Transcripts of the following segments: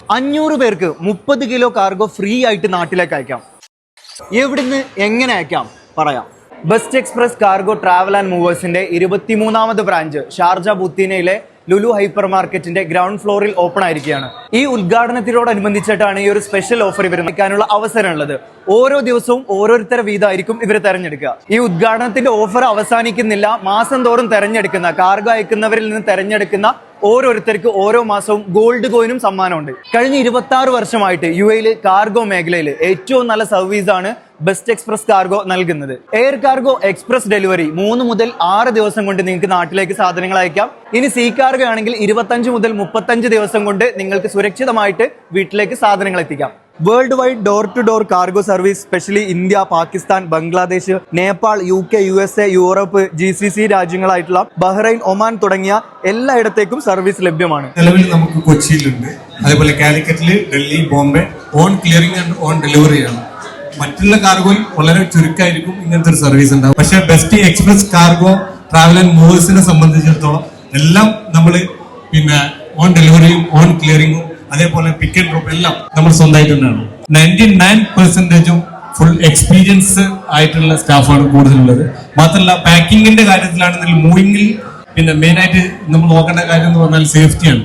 500 പേർക്ക് 30 kilo cargo free ആയിട്ട് നാട്ടിലേക്ക് അയക്കാം. എവിടുന്ന് എങ്ങനെ അയക്കാം പറയാം. Best express cargo travel and മൂവേഴ്സിന്റെ 23ാമത് ബ്രാഞ്ച് ഷാർജ ബുത്തീനയിലെ ലുലു ഹൈപ്പർ മാർക്കറ്റിന്റെ ഗ്രൗണ്ട് ഫ്ലോറിൽ ഓപ്പൺ ആയിരിക്കുകയാണ്. ഈ ഉദ്ഘാടനത്തിനോടനുബന്ധിച്ചിട്ടാണ് ഈ ഒരു സ്പെഷ്യൽ ഓഫർ ഇവർ നൽകാനുള്ള അവസരം ഉള്ളത്. ഓരോ ദിവസവും ഓരോരുത്തരെ വീതമായിരിക്കും ഇവർ തെരഞ്ഞെടുക്കുക. ഈ ഉദ്ഘാടനത്തിന്റെ ഓഫർ അവസാനിക്കുന്നില്ല. മാസം തോറും തെരഞ്ഞെടുക്കുന്ന കാർഗോ അയക്കുന്നവരിൽ നിന്ന് തെരഞ്ഞെടുക്കുന്ന ഓരോരുത്തർക്ക് ഓരോ മാസവും ഗോൾഡ് കോയിനും സമ്മാനമുണ്ട്. കഴിഞ്ഞ 26 വർഷമായിട്ട് UAE കാർഗോ മേഖലയിൽ ഏറ്റവും നല്ല സർവീസാണ് ബെസ്റ്റ് എക്സ്പ്രസ് കാർഗോ നൽകുന്നത്. എയർ കാർഗോ എക്സ്പ്രസ് ഡെലിവറി 3 മുതൽ 6 ദിവസം കൊണ്ട് നിങ്ങൾക്ക് നാട്ടിലേക്ക് സാധനങ്ങൾ അയക്കാം. ഇനി സീ കാർഗോ ആണെങ്കിൽ 25 മുതൽ 35 ദിവസം കൊണ്ട് നിങ്ങൾക്ക് സുരക്ഷിതമായിട്ട് വീട്ടിലേക്ക് സാധനങ്ങൾ എത്തിക്കാം. World wide door to door cargo service specially India, Pakistan, Bangladesh, Nepal, UK, USA, Europe, GCC രാജ്യങ്ങളായിട്ടുള്ള ബഹ്റൈൻ, ഒമാൻ തുടങ്ങിയ എല്ലായിടത്തേക്കും സർവീസ് ലഭ്യമാണ്. നിലവിൽ നമുക്ക് കൊച്ചിയിലുണ്ട്, അതേപോലെ കാലിക്കറ്റില്, Delhi, Bombay on clearing and on ഡെലിവറിയാണ്. മറ്റുള്ള കാർഗോയിൽ വളരെ ചുരുക്കമായിരിക്കും ഇങ്ങനത്തെ ഒരു സർവീസ് ഉണ്ടാവും. പക്ഷെ best express cargo travel and മൂവേഴ്സിനെ സംബന്ധിച്ചിടത്തോളം എല്ലാം നമ്മൾ ഓൺ ഡെലിവറിയും ഓൺ ക്ലിയറിംഗും അതേപോലെ പിക്ക് ആൻഡ് ഡ്രോപ്പ് എല്ലാം നമ്മൾ സ്വന്തമായിട്ട് തന്നെയാണ്. 99% ഫുൾ എക്സ്പീരിയൻസ് ആയിട്ടുള്ള സ്റ്റാഫാണ് കൂടുതലുള്ളത്. മാത്രമല്ല പാക്കിങ്ങിന്റെ കാര്യത്തിലാണെന്നുണ്ടെങ്കിൽ മൂവിങ്ങിൽ മെയിൻ ആയിട്ട് നമ്മൾ നോക്കേണ്ട കാര്യം എന്ന് പറഞ്ഞാൽ സേഫ്റ്റിയാണ്.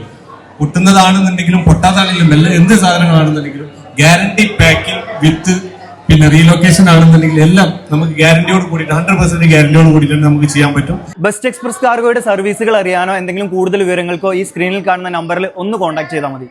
പൊട്ടുന്നതാണെന്നുണ്ടെങ്കിലും പൊട്ടാതാണെങ്കിലും എല്ലാം എന്ത് സാധനങ്ങളാണെന്നുണ്ടെങ്കിലും ഗ്യാരണ്ടി പാക്കിംഗ് വിത്ത് റീലൊക്കേഷൻ ആണെന്നുണ്ടെങ്കിൽ എല്ലാം നമുക്ക് ഗ്യാരണ്ടിയോട് കൂടിയിട്ട് 100% ഗ്യാരണ്ടിയോട് കൂടിയിട്ട് നമുക്ക് ചെയ്യാൻ പറ്റും. ബെസ്റ്റ് എക്സ്പ്രസ് കാർഗോയുടെ സർവീസുകൾ അറിയാനോ എന്തെങ്കിലും കൂടുതൽ വിവരങ്ങൾക്കോ ഈ സ്ക്രീനിൽ കാണുന്ന നമ്പറിൽ ഒന്ന് കോൺടാക്ട് ചെയ്താൽ മതി.